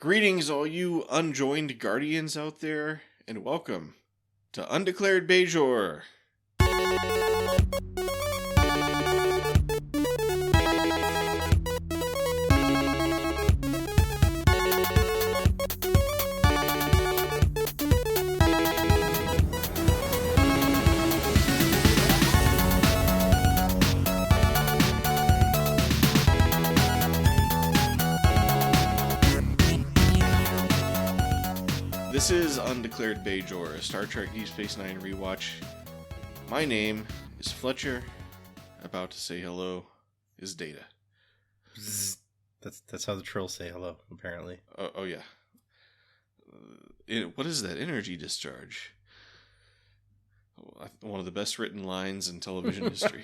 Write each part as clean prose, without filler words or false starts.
Greetings, all you unjoined guardians out there, and welcome to Undeclared Bajor. This is Undeclared Bajor, a Star Trek Deep Space Nine rewatch. My name is Fletcher. About to say hello is Data. That's how the Trills say hello, apparently. Oh yeah. What is that energy discharge? One of the best written lines in television history.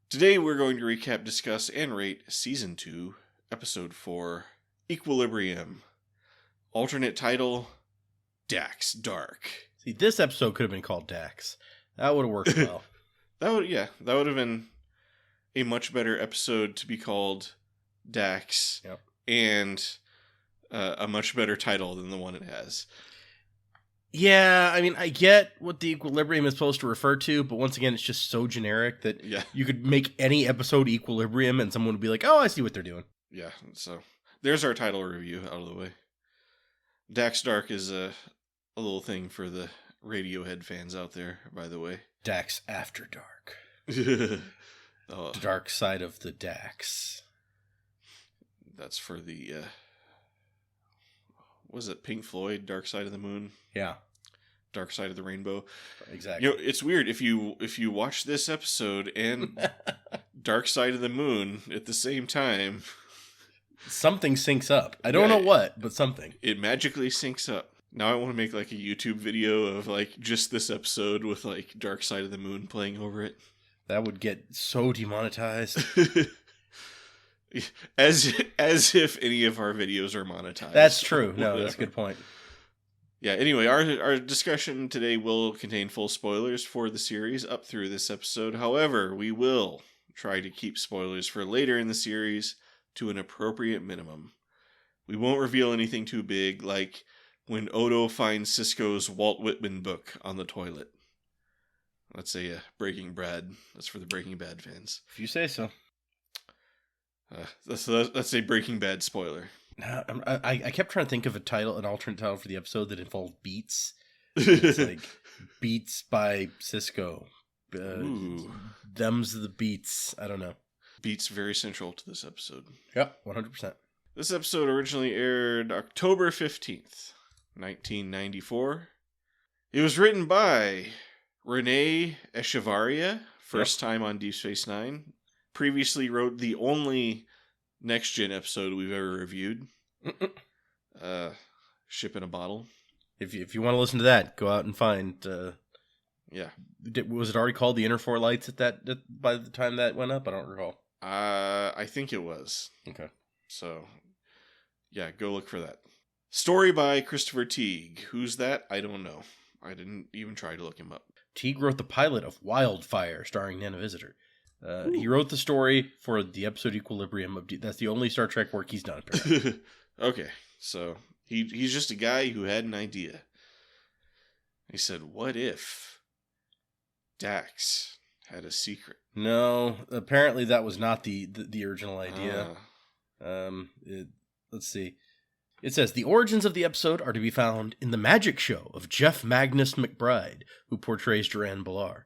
Today we're going to recap, discuss, and rate Season 2, Episode 4, Equilibrium. Alternate title, Dax Dark. See, this episode could have been called Dax. That would have worked well. That would have been a much better episode to be called Dax. Yep. And a much better title than the one it has. Yeah, I mean, I get what the equilibrium is supposed to refer to, but once again, it's just so generic that you could make any episode Equilibrium and someone would be like, oh, I see what they're doing. Yeah, so there's our title review out of the way. Dax Dark is a little thing for the Radiohead fans out there, by the way. Dax After Dark. The Dark Side of the Dax. That's for the, was it Pink Floyd, Dark Side of the Moon? Yeah. Dark Side of the Rainbow. Exactly. You know, it's weird, if you watch this episode and Dark Side of the Moon at the same time... Something syncs up. I don't know what, but something. It magically syncs up. Now I want to make like a YouTube video of like just this episode with like Dark Side of the Moon playing over it. That would get so demonetized. As if any of our videos are monetized. That's true. No, that's a good point. Yeah, anyway, our discussion today will contain full spoilers for the series up through this episode. However, we will try to keep spoilers for later in the series to an appropriate minimum. We won't reveal anything too big, like when Odo finds Sisko's Walt Whitman book on the toilet. Let's say Breaking Bad. That's for the Breaking Bad fans. If you say so. That's a Breaking Bad spoiler. I kept trying to think of an alternate title for the episode that involved beats. It's like Beats by Sisko. Them's the beats. I don't know. Beats very central to this episode. Yep, 100%. This episode originally aired October 15th, 1994. It was written by Renee Echevarria, first time on Deep Space Nine. Previously wrote the only Next Gen episode we've ever reviewed. Ship in a Bottle. If you want to listen to that, go out and find... Yeah. Was it already called the E04 Lights by the time that went up? I don't recall. I think it was. Okay. So, yeah, go look for that. Story by Christopher Teague. Who's that? I don't know. I didn't even try to look him up. Teague wrote the pilot of Wildfire, starring Nana Visitor. He wrote the story for the episode Equilibrium. That's the only Star Trek work he's done. Okay, so he's just a guy who had an idea. He said, what if Dax had a secret? No, apparently that was not the original idea. Let's see. It says, the origins of the episode are to be found in the magic show of Jeff Magnus McBride, who portrays Duran Ballar.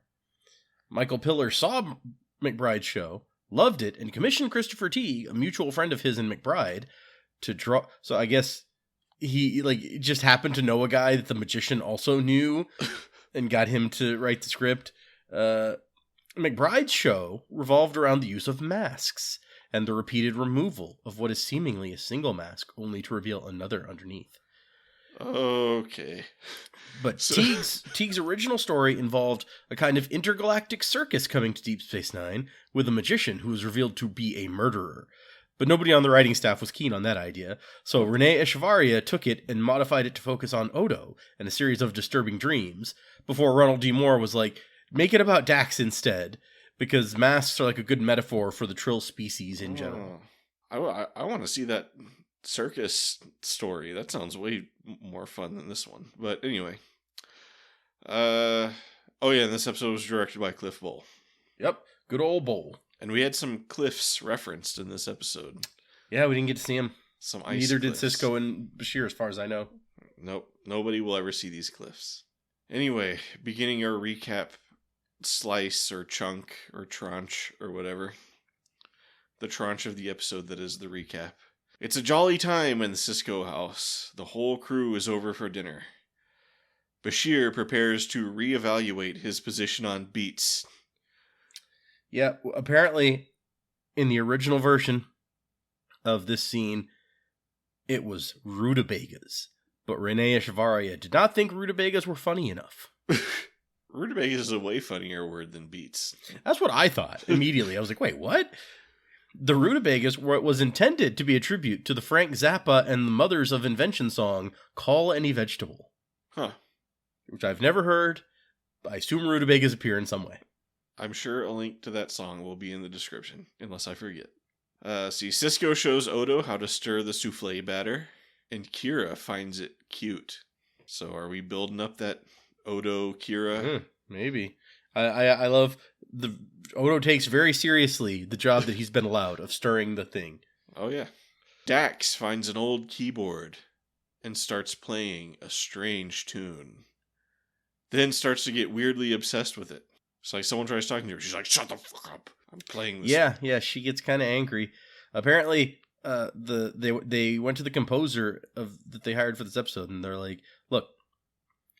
Michael Piller saw McBride's show, loved it, and commissioned Christopher Teague, a mutual friend of his and McBride, to draw... So I guess he just happened to know a guy that the magician also knew and got him to write the script. McBride's show revolved around the use of masks and the repeated removal of what is seemingly a single mask, only to reveal another underneath. Okay. But Teague's original story involved a kind of intergalactic circus coming to Deep Space Nine with a magician who was revealed to be a murderer. But nobody on the writing staff was keen on that idea, so Renee Echevarria took it and modified it to focus on Odo and a series of disturbing dreams, before Ronald D. Moore was like, make it about Dax instead, because masks are like a good metaphor for the Trill species in general. I want to see that circus story. That sounds way more fun than this one. But anyway. Oh yeah, and this episode was directed by Cliff Bole. Yep, good old Bole. And we had some cliffs referenced in this episode. Yeah, we didn't get to see him. Some ice Neither cliffs. did Sisko and Bashir, as far as I know. Nope, nobody will ever see these cliffs. Anyway, beginning our recap slice or chunk or tranche or whatever. The tranche of the episode that is the recap. It's a jolly time in the Sisko house. The whole crew is over for dinner. Bashir prepares to reevaluate his position on beats. Yeah, apparently, in the original version of this scene, it was rutabagas. But Renee Echevarria did not think rutabagas were funny enough. Rutabagas is a way funnier word than beats. That's what I thought immediately. I was like, wait, what? The rutabagas was intended to be a tribute to the Frank Zappa and the Mothers of Invention song, Call Any Vegetable. Huh. Which I've never heard. I assume rutabagas appear in some way. I'm sure a link to that song will be in the description, unless I forget. Sisko shows Odo how to stir the souffle batter, and Kira finds it cute. So are we building up that Odo Kira? Maybe. I love Odo takes very seriously the job that he's been allowed of stirring the thing. Oh yeah. Dax finds an old keyboard and starts playing a strange tune. Then starts to get weirdly obsessed with it. It's like someone tries talking to her. She's like, shut the fuck up. I'm playing this. Yeah, she gets kind of angry. Apparently, they went to the composer that they hired for this episode, and they're like, look,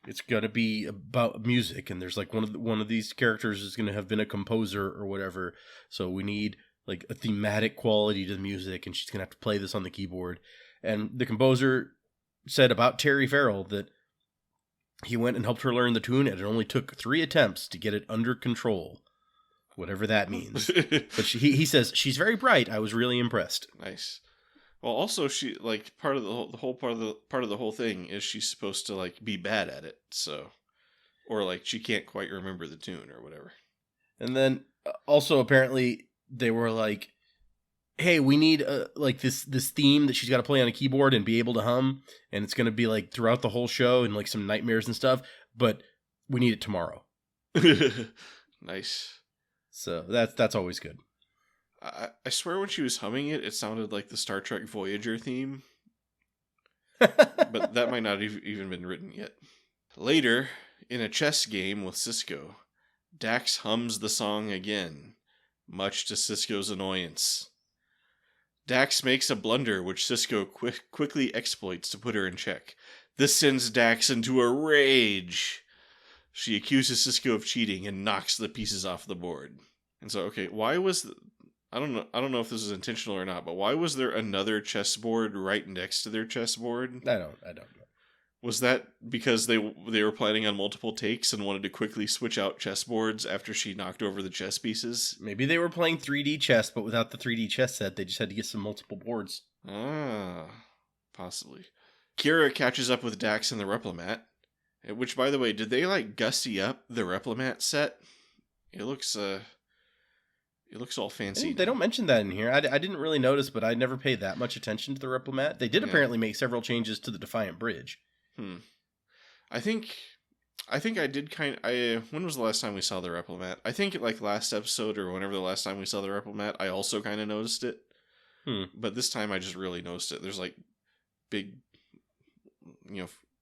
it's gonna be about music, and there's like one of these characters is gonna have been a composer or whatever, so we need like a thematic quality to the music, and she's gonna have to play this on the keyboard. And the composer said about Terry Farrell that he went and helped her learn the tune, and it only took 3 attempts to get it under control, whatever that means. But he says she's very bright. I was really impressed. Nice. Well, also she like part of the whole part of the whole thing is she's supposed to like be bad at it, so or like she can't quite remember the tune or whatever. And then also apparently they were like, hey, we need like this theme that she's got to play on a keyboard and be able to hum, and it's going to be like throughout the whole show and like some nightmares and stuff, but we need it tomorrow. Nice. So that's always good. I swear when she was humming it, it sounded like the Star Trek Voyager theme. But that might not have even been written yet. Later, in a chess game with Sisko, Dax hums the song again, much to Sisko's annoyance. Dax makes a blunder which Sisko quickly exploits to put her in check. This sends Dax into a rage. She accuses Sisko of cheating and knocks the pieces off the board. And so, okay, why was... I don't know if this is intentional or not, but why was there another chessboard right next to their chessboard? I don't know. Was that because they were planning on multiple takes and wanted to quickly switch out chessboards after she knocked over the chess pieces? Maybe they were playing 3D chess, but without the 3D chess set, they just had to get some multiple boards. Ah, possibly. Kira catches up with Dax in the Replimat, which, by the way, did they like gussy up the Replimat set? It looks all fancy. They don't mention that in here. I didn't really notice, but I never paid that much attention to the Replimat. They did apparently make several changes to the Defiant Bridge. I think I did when was the last time we saw the Replimat? I think like last episode or whenever the last time we saw the Replimat, I also kind of noticed it. But this time I just really noticed it. There's like big,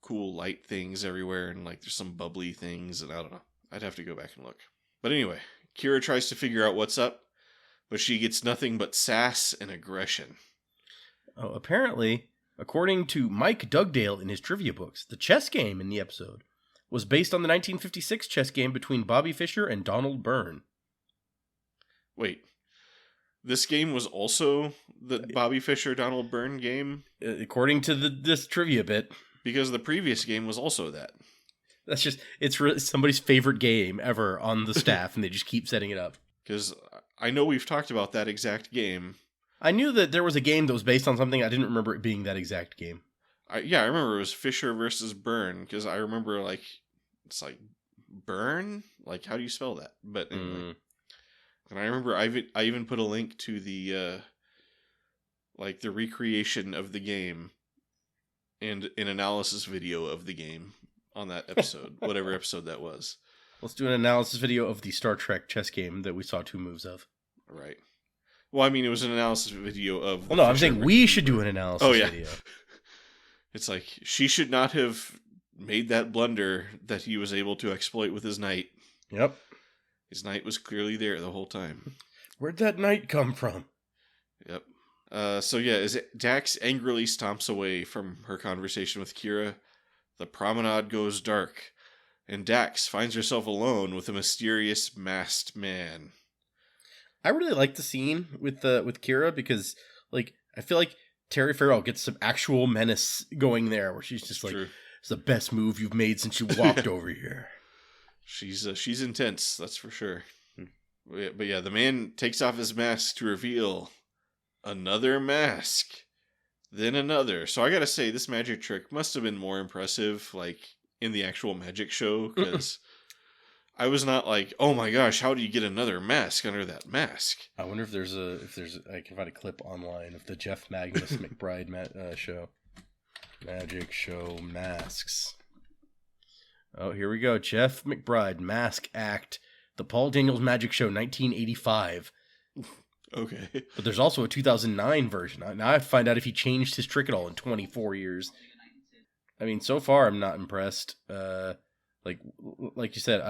cool light things everywhere, and like there's some bubbly things, and I don't know. I'd have to go back and look. But anyway, Kira tries to figure out what's up, but she gets nothing but sass and aggression. Oh, apparently, according to Mike Dugdale in his trivia books, the chess game in the episode was based on the 1956 chess game between Bobby Fischer and Donald Byrne. Wait, this game was also the Bobby Fischer-Donald Byrne game? According to this trivia bit. Because the previous game was also that. That's just, it's really somebody's favorite game ever on the staff, and they just keep setting it up. Because I know we've talked about that exact game. I knew that there was a game that was based on something. I didn't remember it being that exact game. I remember it was Fisher versus Byrne, because I remember, like, it's like, Byrne? Like, how do you spell that? But anyway. And I remember I even put a link to the, like the recreation of the game and an analysis video of the game on that episode, whatever episode that was. Let's do an analysis video of the Star Trek chess game that we saw 2 moves of. Right. Well, I mean, it was an analysis video of... Well, no, I'm saying we should do an analysis video. It's like, she should not have made that blunder that he was able to exploit with his knight. Yep. His knight was clearly there the whole time. Where'd that knight come from? Yep. As Dax angrily stomps away from her conversation with Kira, the promenade goes dark, and Dax finds herself alone with a mysterious masked man. I really like the scene with Kira because, like, I feel like Terry Farrell gets some actual menace going there, where she's just True. It's the best move you've made since you walked over here. She's intense, that's for sure. But yeah, the man takes off his mask to reveal another mask, then another. So I gotta say, this magic trick must have been more impressive, like, in the actual magic show, because I was not like, oh my gosh, how do you get another mask under that mask? I wonder if I can find a clip online of the Jeff Magnus McBride show. Magic show masks. Oh, here we go. Jeff McBride, Mask Act, The Paul Daniels Magic Show, 1985. Okay. But there's also a 2009 version. Now I have to find out if he changed his trick at all in 24 years. I mean, so far I'm not impressed. Like you said,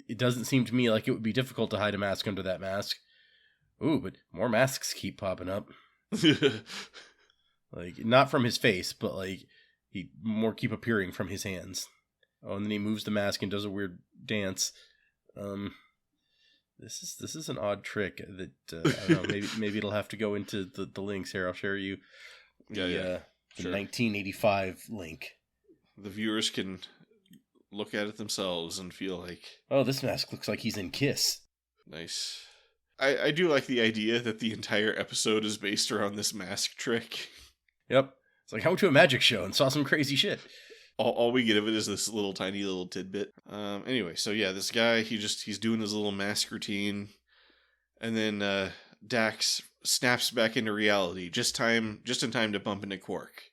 it doesn't seem to me like it would be difficult to hide a mask under that mask. Ooh, but more masks keep popping up. Like, not from his face, but like he more keep appearing from his hands. Oh, and then he moves the mask and does a weird dance. This is an odd trick that I don't know. Maybe it'll have to go into the links here. I'll share you the 1985 link. The viewers can look at it themselves and feel like, oh, this mask looks like he's in Kiss. Nice. I do like the idea that the entire episode is based around this mask trick. Yep. It's like, I went to a magic show and saw some crazy shit. All we get of it is this little tiny little tidbit. Anyway, so yeah, this guy, he's doing his little mask routine, and then Dax snaps back into reality just in time to bump into Quark.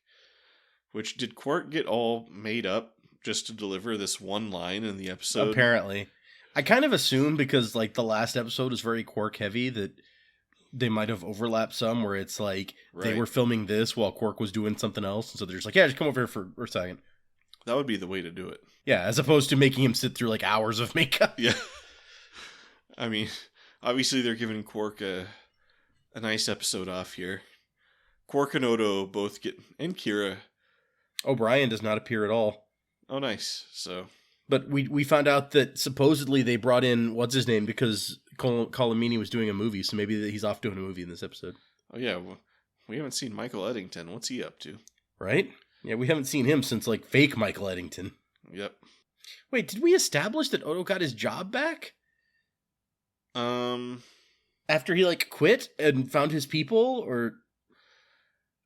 Which, did Quark get all made up just to deliver this one line in the episode? Apparently. I kind of assume, because like the last episode is very Quark heavy, that they might have overlapped some where it's like they were filming this while Quark was doing something else, and so they're just like, yeah, just come over here for a second. That would be the way to do it. Yeah, as opposed to making him sit through like hours of makeup. Yeah. I mean, obviously they're giving Quark a nice episode off here. Quark and Odo both get, and Kira. O'Brien does not appear at all. Oh, nice. So, but we found out that supposedly they brought in what's his name because Colomini was doing a movie, so maybe he's off doing a movie in this episode. Oh yeah, well, we haven't seen Michael Eddington. What's he up to? Right? Yeah, we haven't seen him since like fake Michael Eddington. Yep. Wait, did we establish that Odo got his job back? After he like quit and found his people, or?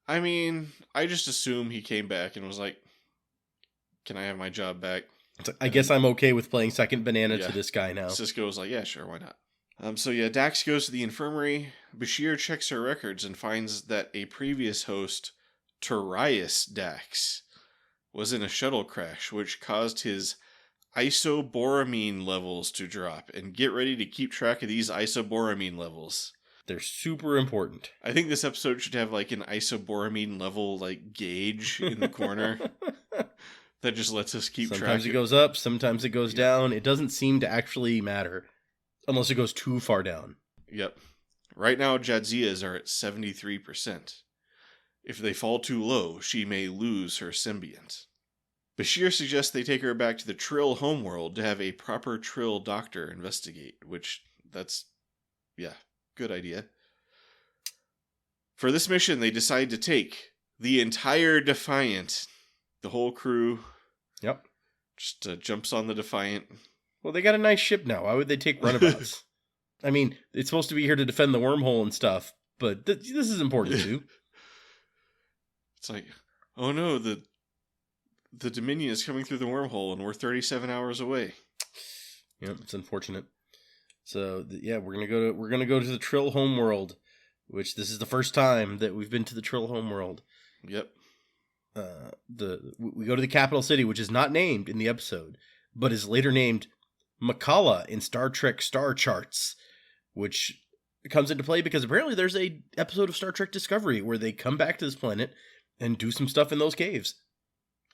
I mean, I just assume he came back and was like, "Can I have my job back?" I guess I'm okay with playing second banana to this guy now. Cisco was like, "Yeah, sure, why not?" So yeah, Dax goes to the infirmary. Bashir checks her records and finds that a previous host, Torias Dax, was in a shuttle crash, which caused his isoboramine levels to drop. And get ready to keep track of these isoboramine levels. They're super important. I think this episode should have like an isoboramine level like gauge in the corner that just lets us keep track. Sometimes it goes up, sometimes it goes down. It doesn't seem to actually matter unless it goes too far down. Yep. Right now, Jadzia's are at 73%. If they fall too low, she may lose her symbiont. Bashir suggests they take her back to the Trill homeworld to have a proper Trill doctor investigate, which, good idea. For this mission, they decide to take the entire Defiant. The whole crew. Yep. Just jumps on the Defiant. Well, they got a nice ship now. Why would they take runabouts? I mean, it's supposed to be here to defend the wormhole and stuff, but this is important too. It's like, oh no, the Dominion is coming through the wormhole and we're 37 hours away. Yep, it's unfortunate. So we're gonna go to the Trill homeworld, which this is the first time that we've been to the Trill homeworld. Yep. We go to the capital city, which is not named in the episode, but is later named Makala in Star Trek Star Charts, which comes into play because apparently there's a episode of Star Trek Discovery where they come back to this planet and do some stuff in those caves.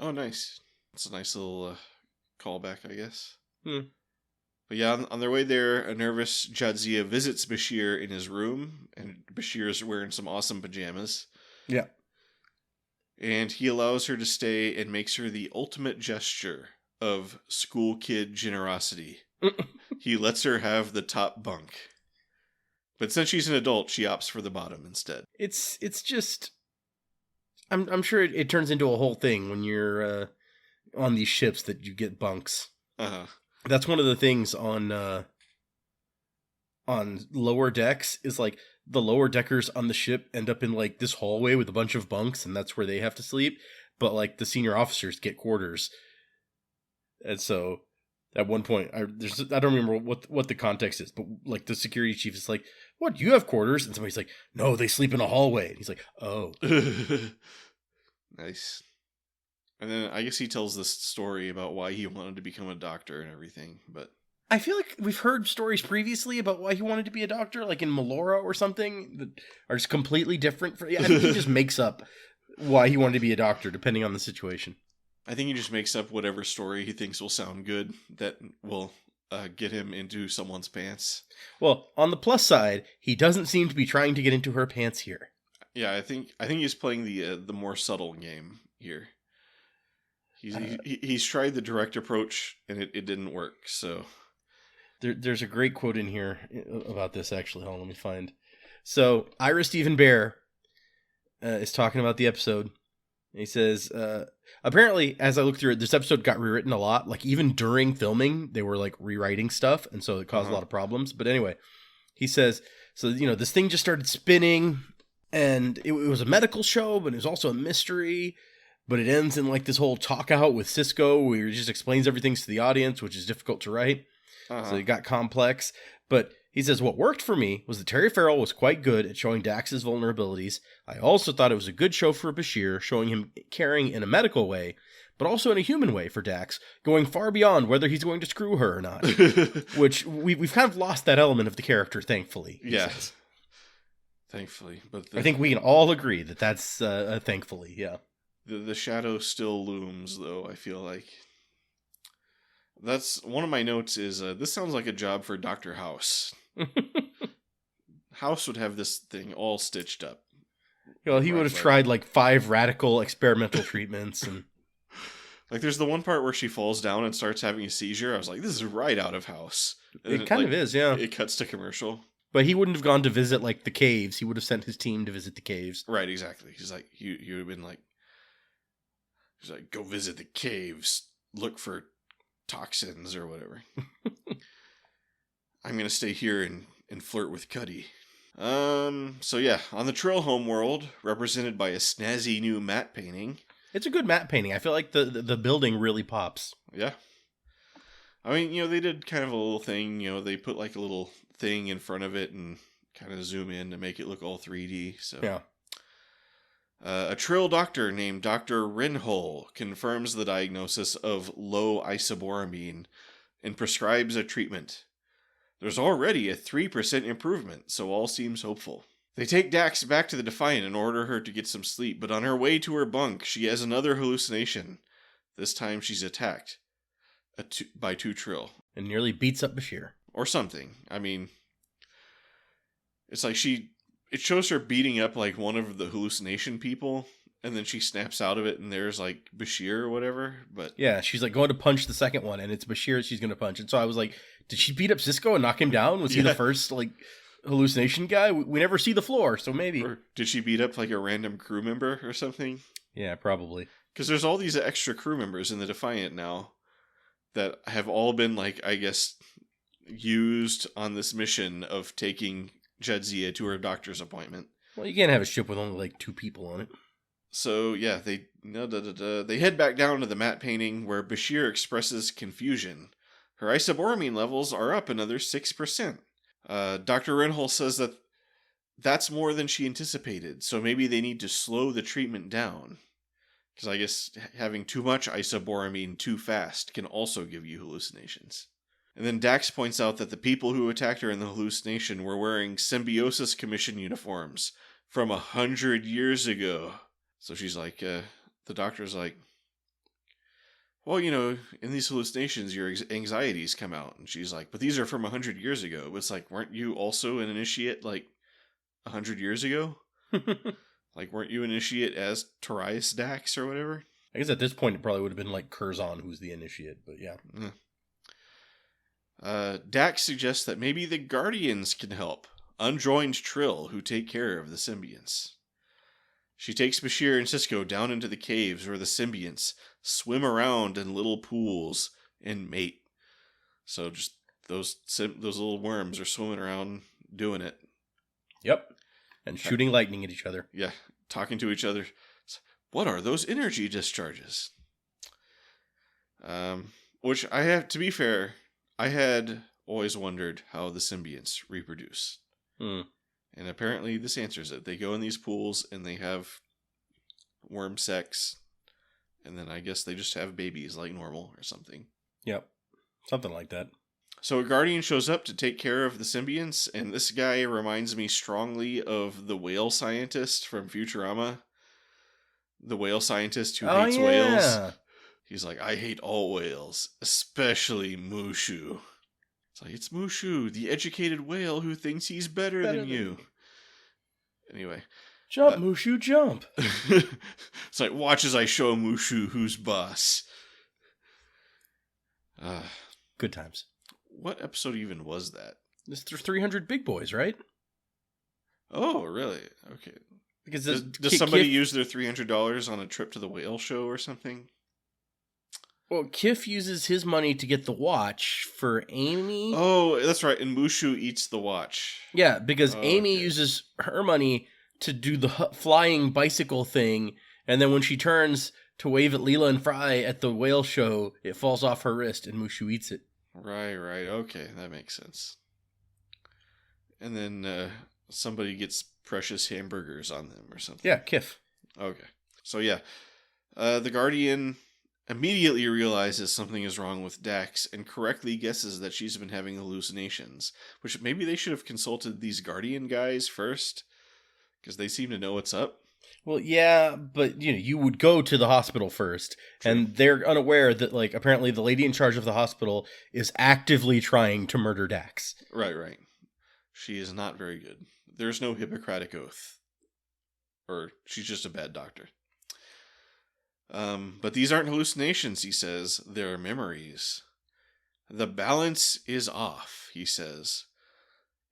Oh, nice. It's a nice little callback, I guess. Hmm. But yeah, on their way there, a nervous Jadzia visits Bashir in his room, and Bashir is wearing some awesome pajamas. Yeah. And he allows her to stay and makes her the ultimate gesture of school kid generosity. He lets her have the top bunk. But since she's an adult, she opts for the bottom instead. It's just... I'm sure it turns into a whole thing when you're on these ships that you get bunks. Uh-huh. That's one of the things on lower decks is like the lower deckers on the ship end up in like this hallway with a bunch of bunks, and that's where they have to sleep. But like the senior officers get quarters, and so at one point I don't remember what the context is, but like the security chief is like, "What? You have quarters?" And somebody's like, "No, they sleep in a hallway." And he's like, "Oh, nice." And then I guess he tells this story about why he wanted to become a doctor and everything, but I feel like we've heard stories previously about why he wanted to be a doctor, like in Melora or something, that are just completely different. I think he just makes up why he wanted to be a doctor, depending on the situation. I think he just makes up whatever story he thinks will sound good that will get him into someone's pants. Well, on the plus side, he doesn't seem to be trying to get into her pants here. Yeah, I think he's playing the more subtle game here. He's tried the direct approach and it didn't work. So there's a great quote in here about this. Actually, hold on, let me find. So Ira Stephen Bear is talking about the episode. And he says, apparently, as I look through it, this episode got rewritten a lot. Like even during filming, they were like rewriting stuff, and so it caused a lot of problems. But anyway, he says, so this thing just started spinning, and it was a medical show, but it was also a mystery. But it ends in like this whole talk out with Cisco where he just explains everything to the audience, which is difficult to write. So it got complex. But he says, what worked for me was that Terry Farrell was quite good at showing Dax's vulnerabilities. I also thought it was a good show for Bashir, showing him caring in a medical way, but also in a human way for Dax, going far beyond whether he's going to screw her or not. Which we've kind of lost that element of the character, thankfully. Yeah. Thankfully. But I think we can all agree that that's thankfully, yeah. The shadow still looms, though, I feel like. That's one of my notes is, this sounds like a job for Dr. House. House would have this thing all stitched up. Well, he would have tried like 5 radical experimental treatments. And like there's the one part where she falls down and starts having a seizure. I was like, this is right out of House. And it kind of is, yeah. It cuts to commercial. But he wouldn't have gone to visit like the caves. He would have sent his team to visit the caves. Right, exactly. He's like, you would have been like, he's like, go visit the caves, look for toxins or whatever. I'm gonna stay here and flirt with Cuddy. So yeah, on the Trill homeworld, represented by a snazzy new matte painting. It's a good matte painting. I feel like the building really pops. Yeah. I mean, they did kind of a little thing, they put like a little thing in front of it and kind of zoom in to make it look all 3D, so. Yeah. A Trill doctor named Dr. Rinhol confirms the diagnosis of low isoboramine and prescribes a treatment. There's already a 3% improvement, so all seems hopeful. They take Dax back to the Defiant and order her to get some sleep, but on her way to her bunk, she has another hallucination. This time she's attacked by 2 Trill. And nearly beats up Bashir. Or something. I mean, it's like it shows her beating up like one of the hallucination people, and then she snaps out of it, and there's like Bashir or whatever. But yeah, she's like going to punch the second one, and it's Bashir she's going to punch. And so I was like, did she beat up Cisco and knock him down? Was he the first like hallucination guy? We never see the floor, so maybe. Or did she beat up like a random crew member or something? Yeah, probably. Because there's all these extra crew members in the Defiant now that have all been like, I guess, used on this mission of taking Jadzia to her doctor's appointment. Well, you can't have a ship with only like 2 people on it. So yeah, they head back down to the matte painting where Bashir expresses confusion. Her isoboramine levels are up another 6%. Dr. Renhol says that that's more than she anticipated. So maybe they need to slow the treatment down. Because I guess having too much isoboramine too fast can also give you hallucinations. And then Dax points out that the people who attacked her in the hallucination were wearing Symbiosis Commission uniforms from 100 years ago. So she's like, the doctor's like, well, you know, in these hallucinations, your anxieties come out. And she's like, but these are from 100 years ago. It's like, weren't you also an initiate, like, 100 years ago? Like, weren't you an initiate as Torias Dax or whatever? I guess at this point, it probably would have been like Curzon who's the initiate, but yeah. Dax suggests that maybe the Guardians can help. Unjoined Trill, who take care of the symbionts. She takes Bashir and Cisco down into the caves where the symbionts swim around in little pools and mate. So just those little worms are swimming around doing it. Yep. And shooting lightning at each other. Yeah, talking to each other. What are those energy discharges? Which I have, to be fair, I had always wondered how the symbionts reproduce. And apparently this answers it. They go in these pools and they have worm sex. And then I guess they just have babies like normal or something. Yep. Something like that. So a Guardian shows up to take care of the symbionts, and this guy reminds me strongly of the whale scientist from Futurama. The whale scientist who hates whales. He's like, I hate all whales, especially Mushu. It's like, it's Mushu, the educated whale who thinks he's better than you. Anyway. Jump, Mushu, jump. It's like, watch as I show Mushu who's boss. Good times. What episode even was that? There's 300 big boys, right? Oh, really? Okay. Because does somebody use their $300 on a trip to the whale show or something? Well, Kif uses his money to get the watch for Amy. Oh, that's right. And Mushu eats the watch. Yeah, because Amy uses her money to do the flying bicycle thing, and then when she turns to wave at Leela and Fry at the whale show, it falls off her wrist and Mushu eats it. Right. Okay, that makes sense. And then somebody gets precious hamburgers on them or something. Yeah, Kif. Okay. So yeah, the Guardian immediately realizes something is wrong with Dax and correctly guesses that she's been having hallucinations, which maybe they should have consulted these Guardian guys first, because they seem to know what's up. Well, yeah, but you would go to the hospital first. True. And they're unaware that, like, apparently the lady in charge of the hospital is actively trying to murder Dax. Right. She is not very good. There's no Hippocratic oath. Or she's just a bad doctor. But these aren't hallucinations, he says. They're memories. The balance is off, he says.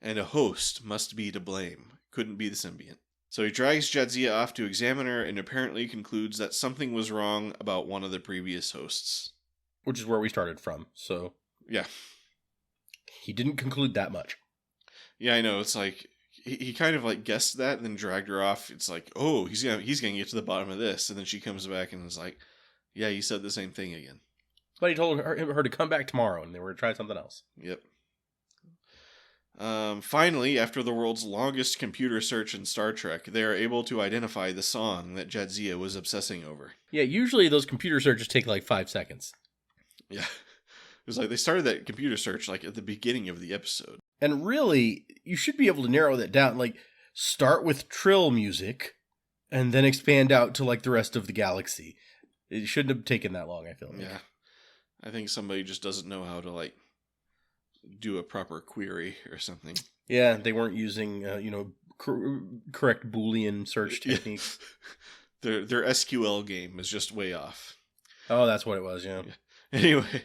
And a host must be to blame. Couldn't be the symbiont. So he drags Jadzia off to examine her and apparently concludes that something was wrong about one of the previous hosts. Which is where we started from, so... Yeah. He didn't conclude that much. Yeah, I know. It's like, he kind of like guessed that and then dragged her off. It's like, oh, he's gonna get to the bottom of this. And then she comes back and is like, yeah, you said the same thing again. But he told her to come back tomorrow and they were going to try something else. Yep. Finally, after the world's longest computer search in Star Trek, they are able to identify the song that Jadzia was obsessing over. Yeah, usually those computer searches take like 5 seconds. Yeah. It was like they started that computer search like at the beginning of the episode. And really, you should be able to narrow that down. Like, start with Trill music and then expand out to like the rest of the galaxy. It shouldn't have taken that long, I feel like. Yeah. I think somebody just doesn't know how to like do a proper query or something. Yeah, they weren't using, correct Boolean search techniques. Their SQL game is just way off. Oh, that's what it was, yeah. Anyway,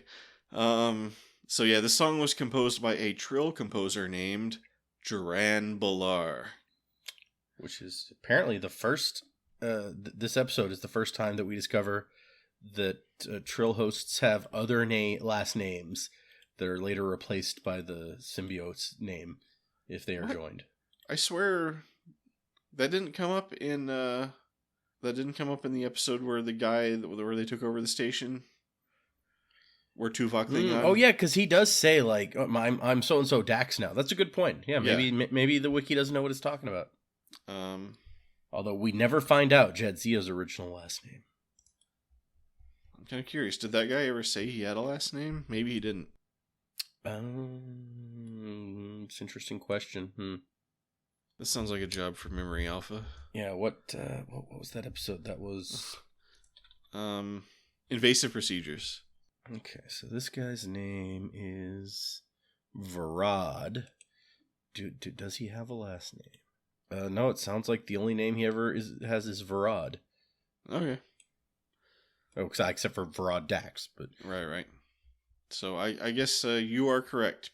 so yeah, the song was composed by a Trill composer named Duran Ballard. Which is apparently the first, this episode is the first time that we discover that Trill hosts have other last names that are later replaced by the symbiote's name if they are joined. I swear that didn't come up in the episode where where they took over the station. where Tuvok thing on. Oh yeah, because he does say like, I'm so and so Dax now. That's a good point. Yeah, maybe the wiki doesn't know what it's talking about. Although we never find out Jadzia's original last name. I'm kind of curious. Did that guy ever say he had a last name? Maybe he didn't. It's an interesting question. This sounds like a job for Memory Alpha. Yeah. What was that episode? That was Invasive Procedures. Okay, so this guy's name is Varad. Does he have a last name? No, it sounds like the only name he ever has is Varad. Okay. Oh, except for Varad Dax, but right. So I guess you are correct,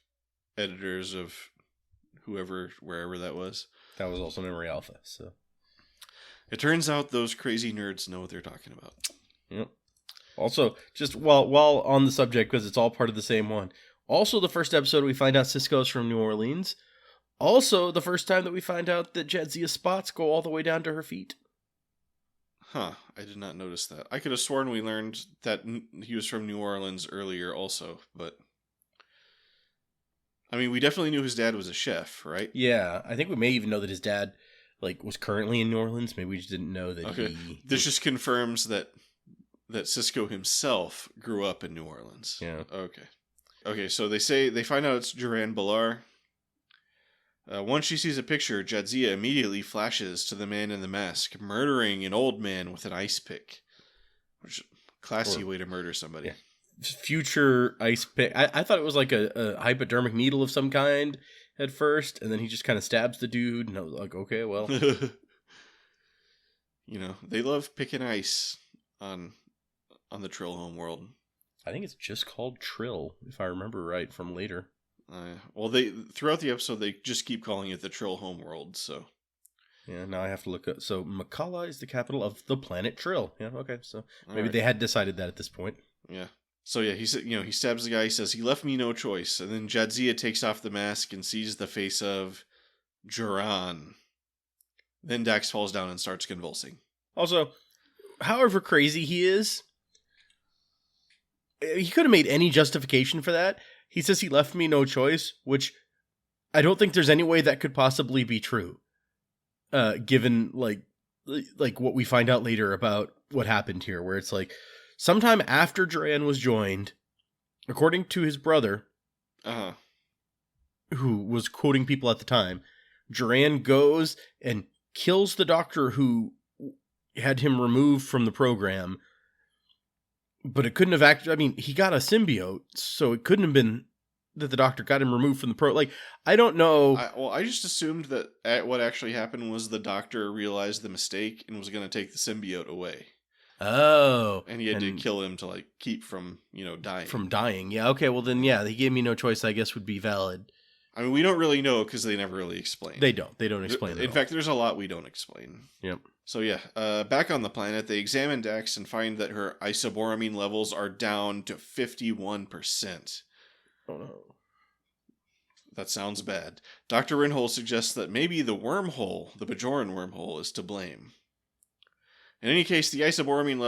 editors of wherever that was. That was also Memory Alpha. So it turns out those crazy nerds know what they're talking about. Yep. Also, just while on the subject, because it's all part of the same one. Also, the first episode we find out Sisko's from New Orleans. Also, the first time that we find out that Jadzia's spots go all the way down to her feet. Huh, I did not notice that. I could have sworn we learned that he was from New Orleans earlier also, but... I mean, we definitely knew his dad was a chef, right? Yeah, I think we may even know that his dad was currently in New Orleans. Maybe we just didn't know that This just confirms that Sisko himself grew up in New Orleans. Yeah. Okay, so they find out it's Duran Ballar. Once she sees a picture, Jadzia immediately flashes to the man in the mask, murdering an old man with an ice pick. Which is a classy way to murder somebody. Yeah. Future ice pick. I thought it was like a hypodermic needle of some kind at first, and then he just kind of stabs the dude, and I was like, okay, well. They love picking ice on the Trill home world. I think it's just called Trill, if I remember right from later. They throughout the episode they just keep calling it the Trill homeworld. So yeah, now I have to look up. So Makala is the capital of the planet Trill. Yeah, okay. So maybe right. They had decided that at this point. Yeah. So yeah, he said, he stabs the guy. He says he left me no choice, and then Jadzia takes off the mask and sees the face of Duran. Then Dax falls down and starts convulsing. Also, however crazy he is, he could have made any justification for that. He says he left me no choice, which I don't think there's any way that could possibly be true. Given like what we find out later about what happened here, where it's like sometime after Duran was joined, according to his brother, who was quoting people at the time, Duran goes and kills the doctor who had him removed from the program. But it couldn't have actually... I mean, he got a symbiote, so it couldn't have been that the doctor got him removed from the I don't know... I just assumed that what actually happened was the doctor realized the mistake and was going to take the symbiote away. Oh. And he had to kill him to, keep from, dying. From dying, yeah. Okay, well then, yeah, he gave me no choice, I guess, would be valid. I mean, we don't really know because they never really explain. They don't explain it. In fact, there's a lot we don't explain. Yep. So yeah, back on the planet, they examine Dax and find that her isoboramine levels are down to 51%. Oh no. That sounds bad. Dr. Rinhold suggests that maybe the wormhole, the Bajoran wormhole, is to blame. In any case, if the isoboramine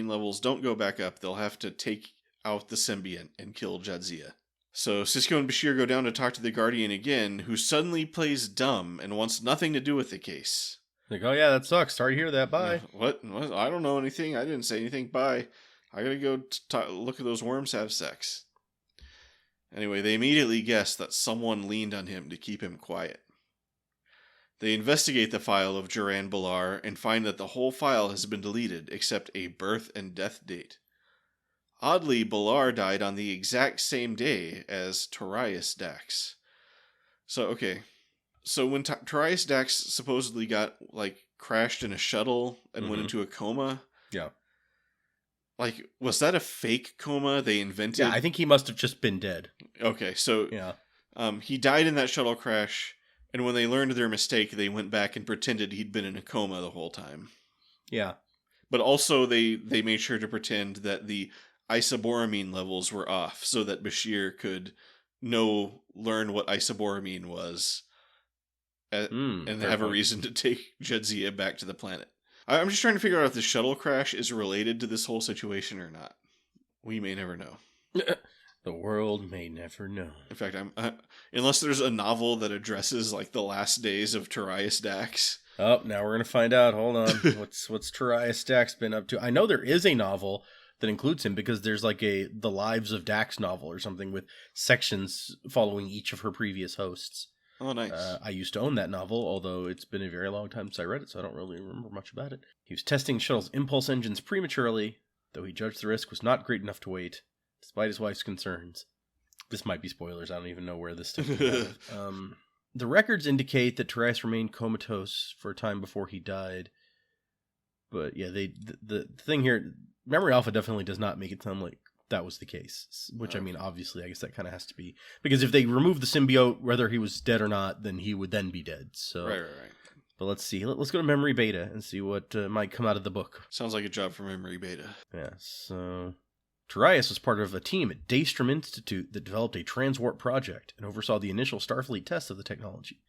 levels don't go back up, they'll have to take out the symbiont and kill Jadzia. So Sisko and Bashir go down to talk to the Guardian again, who suddenly plays dumb and wants nothing to do with the case. Like, oh yeah, that sucks. Sorry to hear that. Bye. What? I don't know anything. I didn't say anything. Bye. I gotta go look at those worms have sex. Anyway, they immediately guess that someone leaned on him to keep him quiet. They investigate the file of Duran Ballar and find that the whole file has been deleted except a birth and death date. Oddly, Ballar died on the exact same day as Torias Dax. So when Torias Dax supposedly got, crashed in a shuttle and went into a coma... Yeah. Was that a fake coma they invented? Yeah, I think he must have just been dead. Okay, so... Yeah. He died in that shuttle crash, and when they learned their mistake, they went back and pretended he'd been in a coma the whole time. Yeah. But also, they made sure to pretend that the isoboramine levels were off, so that Bashir could learn what isoboramine was, and have a reason to take Jadzia back to the planet. I'm just trying to figure out if the shuttle crash is related to this whole situation or not. We may never know. The world may never know. In fact, unless there's a novel that addresses like the last days of Tarius Dax. Oh, now we're gonna find out. Hold on. What's Tarius Dax been up to? I know there is a novel that includes him because there's like the Lives of Dax novel or something with sections following each of her previous hosts. Oh, nice. I used to own that novel, although it's been a very long time since I read it, so I don't really remember much about it. He was testing the shuttle's impulse engines prematurely, though he judged the risk was not great enough to wait, despite his wife's concerns. This might be spoilers. I don't even know where this stuff is. The records indicate that Tarius remained comatose for a time before he died. But yeah, the thing here, Memory Alpha definitely does not make it sound like that was the case. Which, I mean, obviously, I guess that kind of has to be. Because if they remove the symbiote, whether he was dead or not, then he would then be dead. So, Right. But let's see. Let's go to Memory Beta and see what might come out of the book. Sounds like a job for Memory Beta. Yeah, so Tarius was part of a team at Daystrom Institute that developed a transwarp project and oversaw the initial Starfleet test of the technology.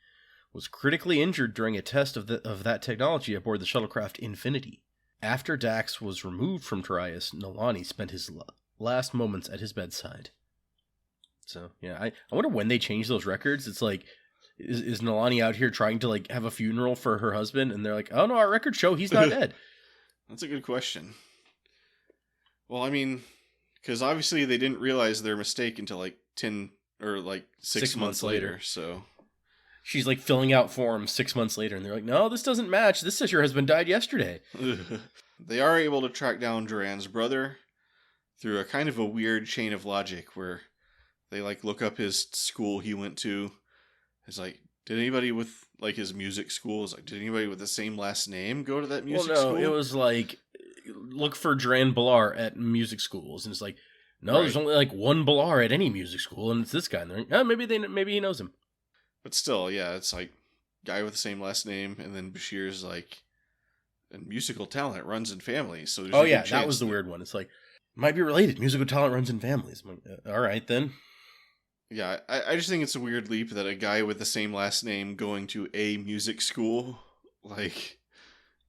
Was critically injured during a test of that technology aboard the shuttlecraft Infinity. After Dax was removed from Tarius, Nalani spent his last moments at his bedside. So, yeah, I wonder when they change those records. It's like, is Nalani out here trying to like have a funeral for her husband? And they're like, oh no, our records show he's not dead. That's a good question. Well, I mean, because obviously they didn't realize their mistake until like 10 or like 6 months later. So she's like filling out forms 6 months later, and they're like, no, this doesn't match. This says your husband died yesterday. They are able to track down Duran's brother through a kind of a weird chain of logic where they like look up his school he went to. It's like, did anybody with like his music school? It's like, did anybody with the same last name go to that music school? It was like, look for Duran Bajor at music schools, and it's like, no, There's only like one Bajor at any music school, and it's this guy. And they're like, oh, maybe he knows him. But still, yeah, it's like guy with the same last name, and then Bashir's like, and musical talent runs in families. So that was the weird one. It's like, might be related. Musical talent runs in families. I'm like, all right then. Yeah, I just think it's a weird leap that a guy with the same last name going to a music school, like,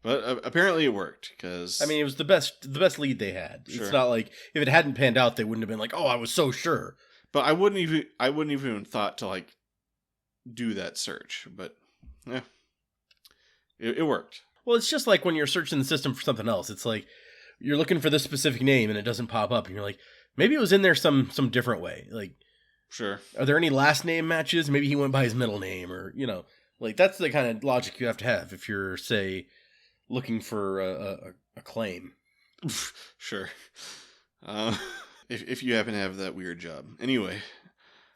but apparently it worked because I mean it was the best lead they had. Sure. It's not like if it hadn't panned out, they wouldn't have been like, oh, I was so sure. But I wouldn't even thought to like do that search. But yeah, it worked. Well, it's just like when you're searching the system for something else. It's like you're looking for this specific name and it doesn't pop up, and you're like, maybe it was in there some different way, like. Sure. Are there any last name matches? Maybe he went by his middle name, or, like that's the kind of logic you have to have if you're, say, looking for a claim. Sure. If you happen to have that weird job. Anyway.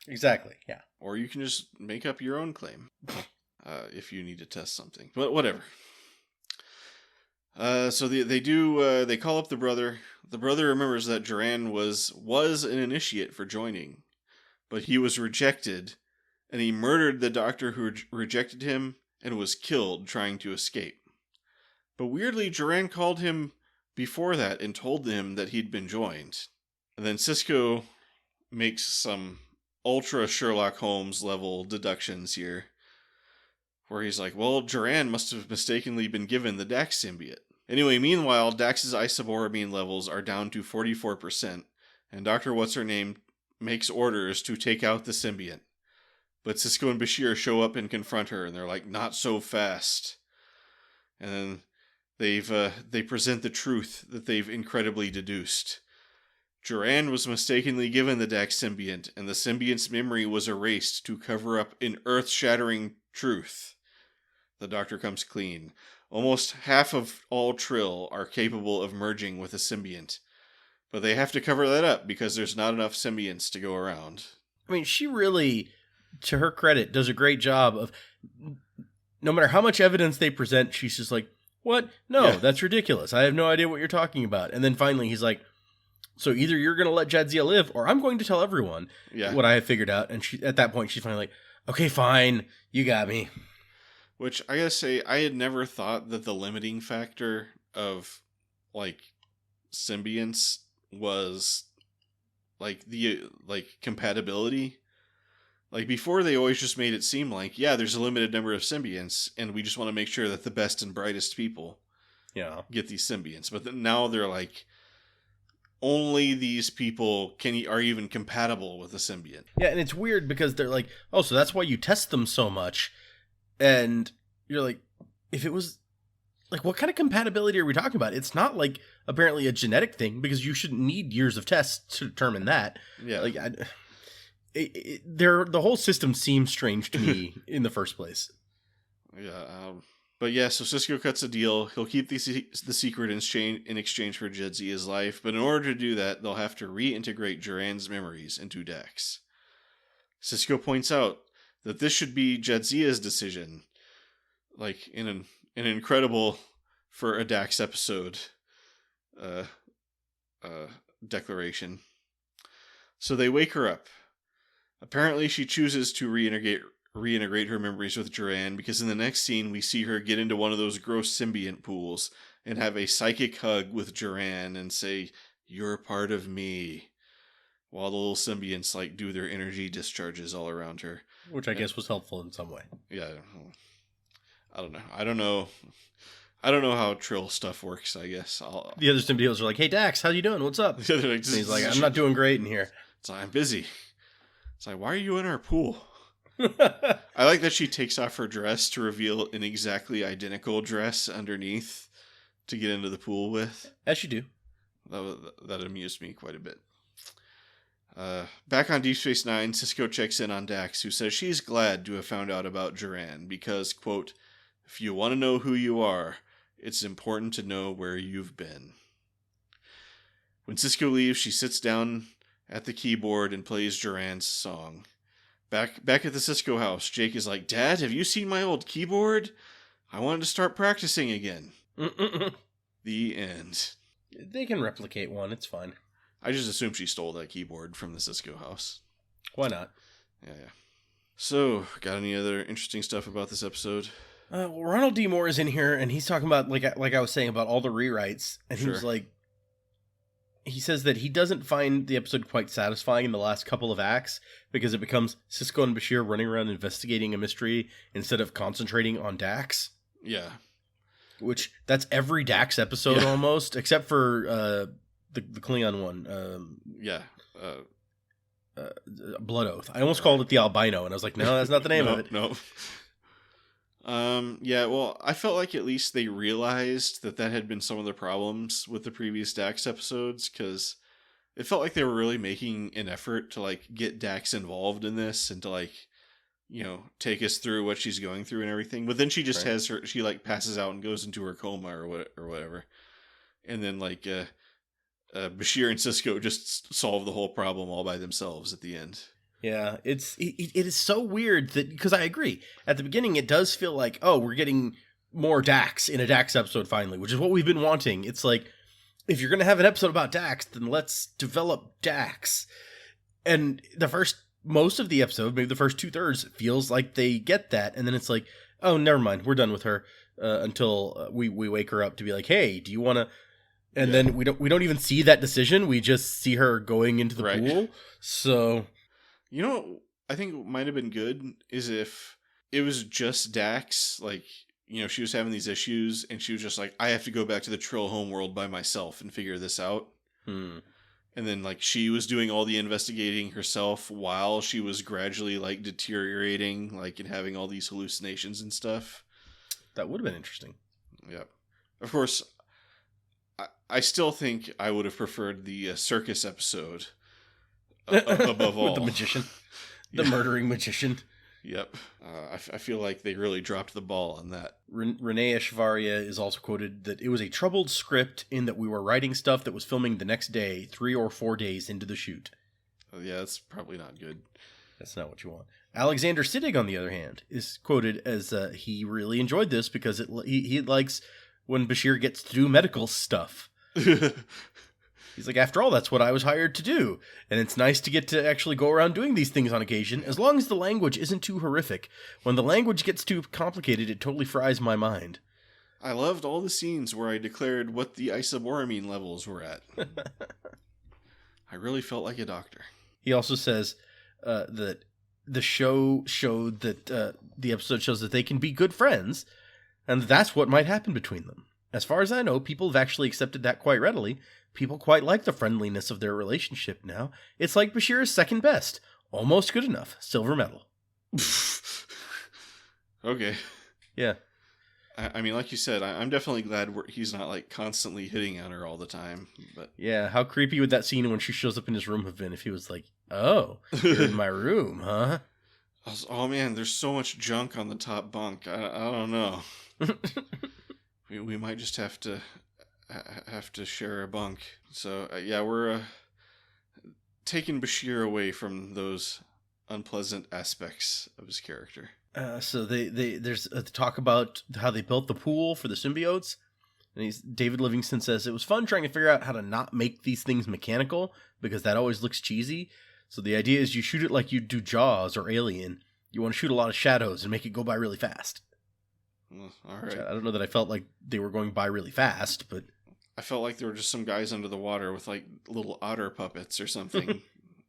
Exactly, yeah. Or you can just make up your own claim if you need to test something. But whatever. So they call up the brother. The brother remembers that Duran was an initiate for joining. But he was rejected, and he murdered the doctor who rejected him and was killed trying to escape. But weirdly, Duran called him before that and told him that he'd been joined. And then Sisko makes some ultra Sherlock Holmes level deductions here, where he's like, well, Duran must have mistakenly been given the Dax symbiote. Anyway, meanwhile, Dax's isoboramine levels are down to 44%, and Dr. What's-Her-Name makes orders to take out the symbiont. But Sisko and Bashir show up and confront her, and they're like, not so fast. And then they present the truth that they've incredibly deduced. Duran was mistakenly given the Dax symbiont, and the symbiont's memory was erased to cover up an earth-shattering truth. The Doctor comes clean. Almost half of all Trill are capable of merging with a symbiont. But they have to cover that up because there's not enough symbionts to go around. I mean, she really, to her credit, does a great job of, no matter how much evidence they present, she's just like, what? No, That's ridiculous. I have no idea what you're talking about. And then finally he's like, so either you're going to let Jadzia live, or I'm going to tell everyone what I have figured out. And she, at that point, she's finally like, okay, fine, you got me. Which, I gotta say, I had never thought that the limiting factor of, like, symbionts was like compatibility. Like before, they always just made it seem like, there's a limited number of symbionts, and we just want to make sure that the best and brightest people get these symbionts. But then now they're like, only these people are even compatible with a symbiont. Yeah, and it's weird because they're like, oh, so that's why you test them so much. And you're like, if it was, like, what kind of compatibility are we talking about? It's not like apparently a genetic thing because you shouldn't need years of tests to determine that. Yeah. Like, the whole system seems strange to me in the first place. Yeah. But yeah, so Sisko cuts a deal. He'll keep the secret in exchange for Jadzia's life, but in order to do that, they'll have to reintegrate Duran's memories into Dax. Sisko points out that this should be Jadzia's decision, like in an incredible for a Dax episode declaration. So they wake her up. Apparently, she chooses to reintegrate her memories with Duran because in the next scene we see her get into one of those gross symbiont pools and have a psychic hug with Duran and say, "You're part of me," while the little symbionts like do their energy discharges all around her, which I guess was helpful in some way. Yeah, I don't know how Trill stuff works. I guess the other symbiotes are like, "Hey Dax, how you doing? What's up?" And he's like, "I'm not doing great in here. It's like, I'm busy." It's like, why are you in our pool? I like that she takes off her dress to reveal an exactly identical dress underneath to get into the pool with. As you do. That amused me quite a bit. Back on Deep Space Nine, Sisko checks in on Dax, who says she's glad to have found out about Duran because, quote, "If you want to know who you are, it's important to know where you've been." When Sisko leaves, she sits down at the keyboard and plays Duran's song. Back at the Sisko house, Jake is like, "Dad, have you seen my old keyboard? I wanted to start practicing again." The end. They can replicate one. It's fine. I just assume she stole that keyboard from the Sisko house. Why not? Yeah. So, got any other interesting stuff about this episode? Well, Ronald D. Moore is in here, and he's talking about, like I was saying, about all the rewrites. And he was like, he says that he doesn't find the episode quite satisfying in the last couple of acts because it becomes Sisko and Bashir running around investigating a mystery instead of concentrating on Dax. Yeah. Which, that's every Dax episode almost, except for the Klingon one. Blood Oath. I almost called it the Albino, and I was like, no, that's not the name of it. No. Yeah, well, I felt like at least they realized that had been some of the problems with the previous Dax episodes, because it felt like they were really making an effort to, like, get Dax involved in this and to, like, you know, take us through what she's going through and everything. But then she just has her, she, like, passes out and goes into her coma or whatever. And then, like, Bashir and Sisko just solve the whole problem all by themselves at the end. Yeah, it is so weird that, because I agree. At the beginning, it does feel like, oh, we're getting more Dax in a Dax episode finally, which is what we've been wanting. It's like, if you're going to have an episode about Dax, then let's develop Dax. And most of the episode, maybe the first 2/3, feels like they get that. And then it's like, oh, never mind, we're done with her until we wake her up to be like, hey, do you want to... And then we don't even see that decision. We just see her going into the pool. So... You know what I think might have been good is if it was just Dax, like, you know, she was having these issues and she was just like, I have to go back to the Trill homeworld by myself and figure this out. And then, like, she was doing all the investigating herself while she was gradually, like, deteriorating, like, and having all these hallucinations and stuff. That would have been interesting. Yeah. Of course, I still think I would have preferred the circus episode. Above all. With the magician. The murdering magician. Yep. I feel like they really dropped the ball on that. Renee Echevarria is also quoted that it was a troubled script in that we were writing stuff that was filming the next day, 3 or 4 days into the shoot. Oh, yeah, that's probably not good. That's not what you want. Alexander Siddig, on the other hand, is quoted as he really enjoyed this because he likes when Bashir gets to do medical stuff. He's like, after all, that's what I was hired to do. And it's nice to get to actually go around doing these things on occasion, as long as the language isn't too horrific. When the language gets too complicated, it totally fries my mind. I loved all the scenes where I declared what the isoboramine levels were at. I really felt like a doctor. He also says that the show showed that the episode shows that they can be good friends, and that's what might happen between them. As far as I know, people have actually accepted that quite readily. People quite like the friendliness of their relationship now. It's like Bashir is second best. Almost good enough. Silver medal. Okay. Yeah. I mean, like you said, I'm definitely glad he's not like constantly hitting on her all the time. But yeah, how creepy would that scene when she shows up in his room have been if he was like, "Oh, you're in my room, huh?" Oh man, there's so much junk on the top bunk. I don't know. we might just have to share a bunk. So yeah, we're taking Bashir away from those unpleasant aspects of his character. So there's a talk about how they built the pool for the symbiotes, and David Livingston says it was fun trying to figure out how to not make these things mechanical because that always looks cheesy. So the idea is you shoot it like you do Jaws or Alien. You want to shoot a lot of shadows and make it go by really fast. Well, all right. I don't know that I felt like they were going by really fast, but I felt like there were just some guys under the water with like little otter puppets or something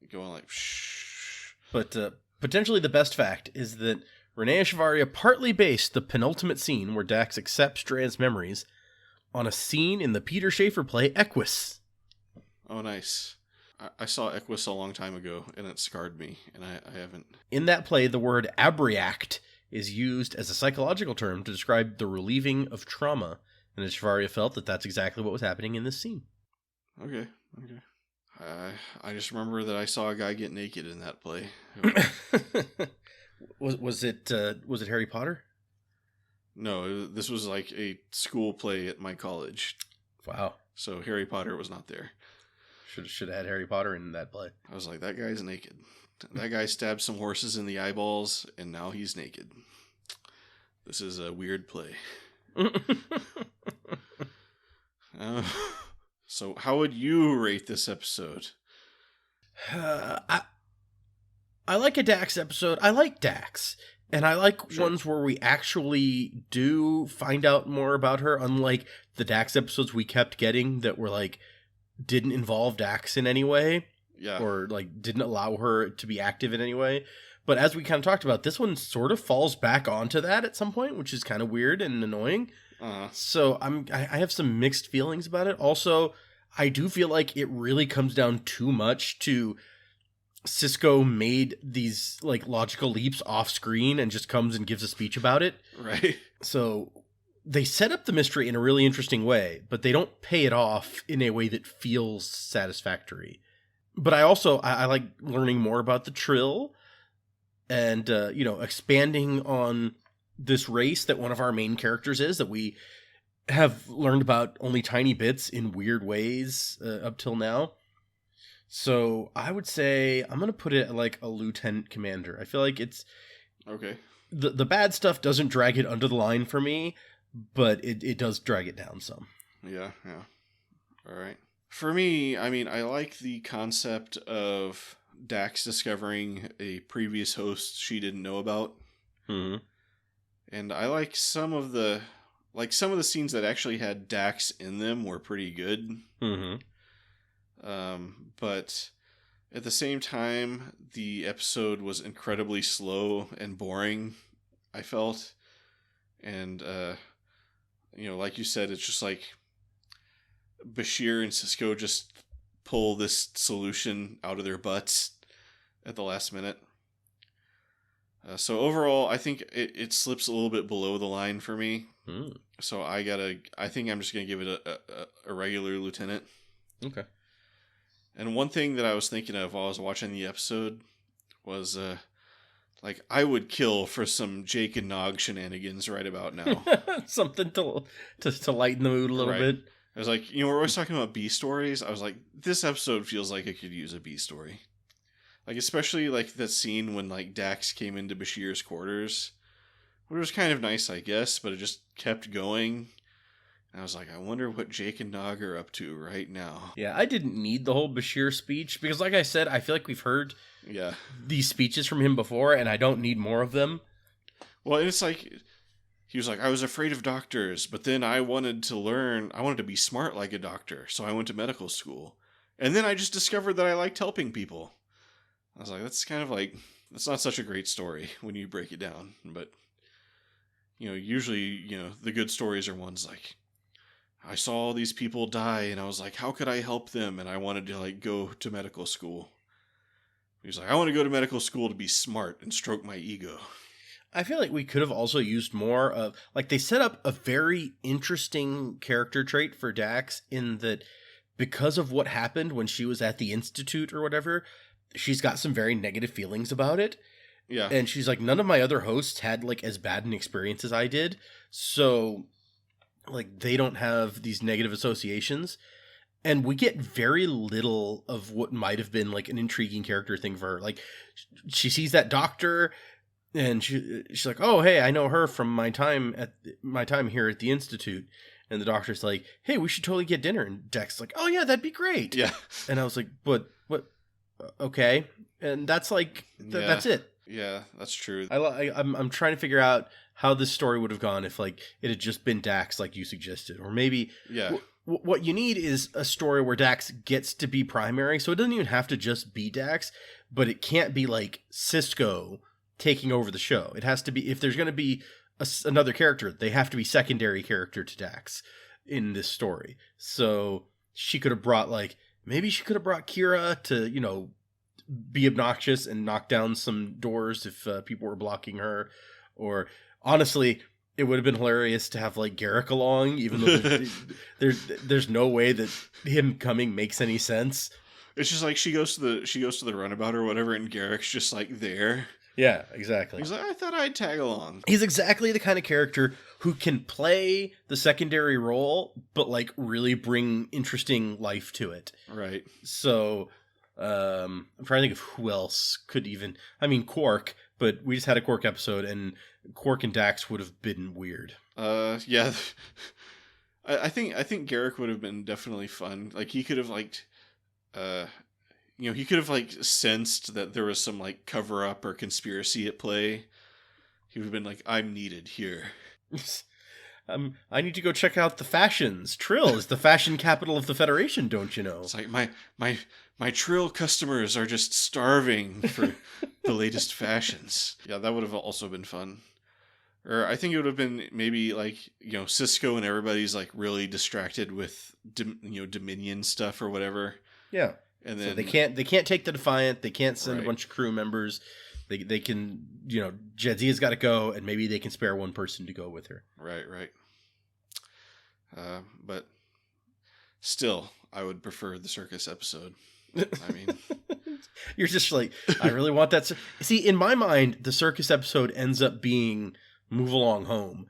going like shh. But potentially the best fact is that Renee Echevarria partly based the penultimate scene where Dax accepts Strand's memories on a scene in the Peter Shaffer play Equus. Oh, nice. I saw Equus a long time ago, and it scarred me, and I haven't. In that play, the word abreact is used as a psychological term to describe the relieving of trauma, and Echevarria felt that that's exactly what was happening in this scene. Okay. I just remember that I saw a guy get naked in that play. Was it Harry Potter? No, this was like a school play at my college. Wow. So Harry Potter was not there. Should have had Harry Potter in that play. I was like, that guy's naked. That guy stabbed some horses in the eyeballs, and now he's naked. This is a weird play. So how would you rate this episode? I like a Dax episode. I like Dax. And I like ones where we actually do find out more about her, unlike the Dax episodes we kept getting that were like, didn't involve Dax in any way. Yeah. Or like didn't allow her to be active in any way. But as we kind of talked about, this one sort of falls back onto that at some point, which is kind of weird and annoying. So I have some mixed feelings about it. Also, I do feel like it really comes down too much to Cisco made these like logical leaps off screen and just comes and gives a speech about it. Right. So they set up the mystery in a really interesting way, but they don't pay it off in a way that feels satisfactory. But I like learning more about the Trill and, expanding on this race that one of our main characters is that we have learned about only tiny bits in weird ways up till now. So I would say I'm going to put it like a lieutenant commander. I feel like it's okay. The bad stuff doesn't drag it under the line for me, but it does drag it down some. Yeah. All right. For me, I mean, I like the concept of Dax discovering a previous host she didn't know about. Mm-hmm. And I like some of the scenes that actually had Dax in them were pretty good. Mm-hmm. But at the same time, the episode was incredibly slow and boring, I felt. And, like you said, it's just like Bashir and Cisco just pull this solution out of their butts at the last minute. So overall, I think it slips a little bit below the line for me. Mm. So I think I'm just going to give it a regular lieutenant. Okay. And one thing that I was thinking of while I was watching the episode was, I would kill for some Jake and Nog shenanigans right about now. Something to lighten the mood a little bit. I was like, we're always talking about B stories. I was like, this episode feels like it could use a B story. Like, especially, like, that scene when, like, Dax came into Bashir's quarters. Which was kind of nice, I guess, but it just kept going. And I was like, I wonder what Jake and Nog are up to right now. Yeah, I didn't need the whole Bashir speech, because like I said, I feel like we've heard these speeches from him before, and I don't need more of them. Well, and it's like, he was like, I was afraid of doctors, but then I wanted to be smart like a doctor, so I went to medical school. And then I just discovered that I liked helping people. I was like, that's not such a great story when you break it down. But, usually, the good stories are ones like, I saw all these people die, and I was like, how could I help them? And I wanted to like go to medical school. He's like, I want to go to medical school to be smart and stroke my ego. I feel like we could have also used more of, like, they set up a very interesting character trait for Dax in that because of what happened when she was at the Institute or whatever, she's got some very negative feelings about it. Yeah. And she's like, none of my other hosts had like as bad an experience as I did. So like they don't have these negative associations. And we get very little of what might have been like an intriguing character thing for her. Like she sees that doctor and she's like, oh, hey, I know her from my time here at the Institute. And the doctor's like, hey, we should totally get dinner. And Dex like, oh yeah, that'd be great. Yeah. And I was like, but what? Okay. And that's like, that's it. Yeah, that's true. I'm trying to figure out how this story would have gone if like it had just been Dax like you suggested. Or maybe what you need is a story where Dax gets to be primary. So it doesn't even have to just be Dax, but it can't be like Cisco taking over the show. It has to be, if there's going to be another character, they have to be secondary character to Dax in this story. So she could have brought maybe she could have brought Kira to, be obnoxious and knock down some doors if people were blocking her. Or honestly, it would have been hilarious to have like Garrick along, even though there's no way that him coming makes any sense. It's just like she goes to the runabout or whatever, and Garrick's just like there. Yeah, exactly. He's like, I thought I'd tag along. He's exactly the kind of character who can play the secondary role, but like really bring interesting life to it. Right. So I'm trying to think of who else could even. I mean, Quark, but we just had a Quark episode, and Quark and Dax would have been weird. Yeah. I think Garrick would have been definitely fun. Like he could have he could have like sensed that there was some like cover up or conspiracy at play. He would have been like, I'm needed here. I need to go check out the fashions. Trill is the fashion capital of the Federation, don't you know? It's like my Trill customers are just starving for the latest fashions. Yeah, that would have also been fun. Or I think it would have been maybe like, Cisco and everybody's like really distracted with Dominion stuff or whatever. Yeah. And then so they can't take the Defiant. They can't send a bunch of crew members. They can, Jadzia's got to go, and maybe they can spare one person to go with her. Right. But still, I would prefer the circus episode. I mean, you're just like, I really want that. See, in my mind, the circus episode ends up being Move Along Home,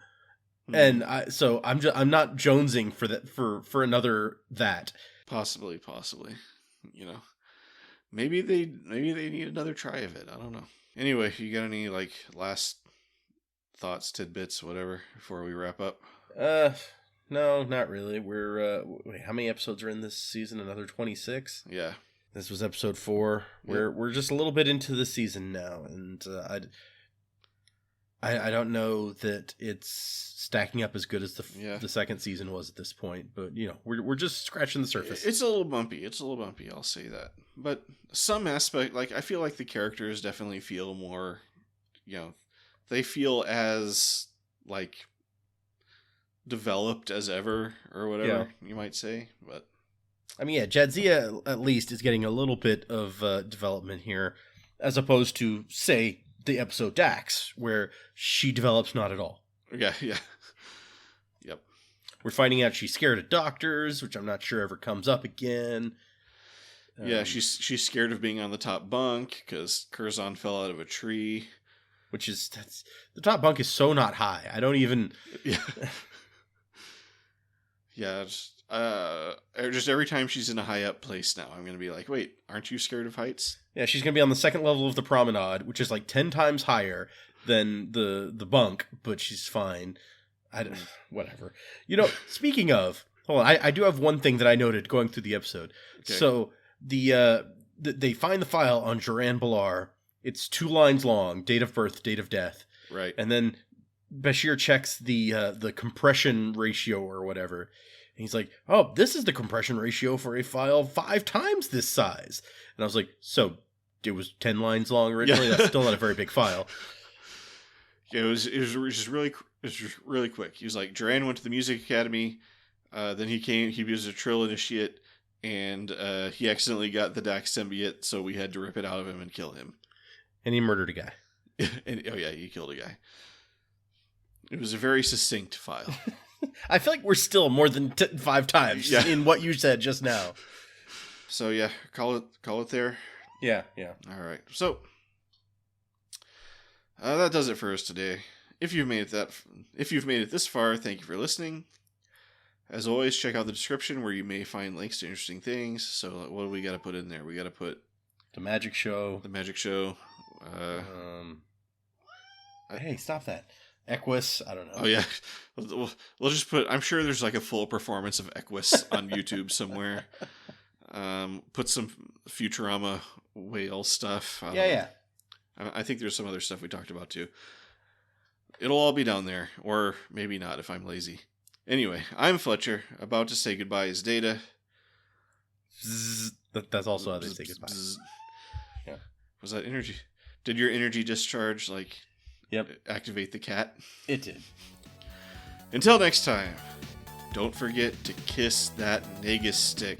and I'm not jonesing for that for another that. Possibly. Maybe they need another try of it. I don't know. Anyway, you got any like last thoughts, tidbits, whatever, before we wrap up? No, not really. We're wait, how many episodes are in this season? Another 26? Yeah. This was episode 4. Yeah. We're just a little bit into the season now, and I don't know that it's stacking up as good as the second season was at this point, but we're just scratching the surface. It's a little bumpy. I'll say that. But some aspect, like I feel like the characters definitely feel more, they feel as like developed as ever or whatever you might say. But I mean, Jadzia at least is getting a little bit of development here, as opposed to say the episode Dax, where she develops not at all. Yeah. Yep. We're finding out she's scared of doctors, which I'm not sure ever comes up again. Yeah, she's scared of being on the top bunk because Curzon fell out of a tree. The top bunk is so not high. I don't even. Yeah. Yeah. Just every time she's in a high up place now, I'm gonna be like, wait, aren't you scared of heights? Yeah, she's gonna be on the second level of the promenade, which is like 10 times higher than the bunk, but she's fine. Whatever. Speaking of, hold on, I do have one thing that I noted going through the episode. Okay. So they find the file on Joran Balar. It's 2 lines long: date of birth, date of death. Right. And then Bashir checks the compression ratio or whatever. And he's like, oh, this is the compression ratio for a file 5 times this size. And I was like, so it was 10 lines long originally? Yeah. That's still not a very big file. Yeah, it was just really quick. He was like, Joran went to the music academy. Then he was a Trill initiate, and he accidentally got the Dax symbiote, so we had to rip it out of him and kill him. And he murdered a guy. Oh yeah, he killed a guy. It was a very succinct file. I feel like we're still more than 5 times in what you said just now. So yeah, call it there. Yeah. All right. So that does it for us today. If you've made it this far, thank you for listening. As always, check out the description where you may find links to interesting things. So what do we got to put in there? We got to put the Magic Show. Hey, stop that. Equus, I don't know. Oh yeah, we'll just put. I'm sure there's like a full performance of Equus on YouTube somewhere. Put some Futurama whale stuff. Yeah. I think there's some other stuff we talked about too. It'll all be down there, or maybe not if I'm lazy. Anyway, I'm Fletcher. About to say goodbye is Data. That's also how they say goodbye. Yeah. Was that energy? Did your energy discharge activate the cat? It did. Until next time, don't forget to kiss that negus stick.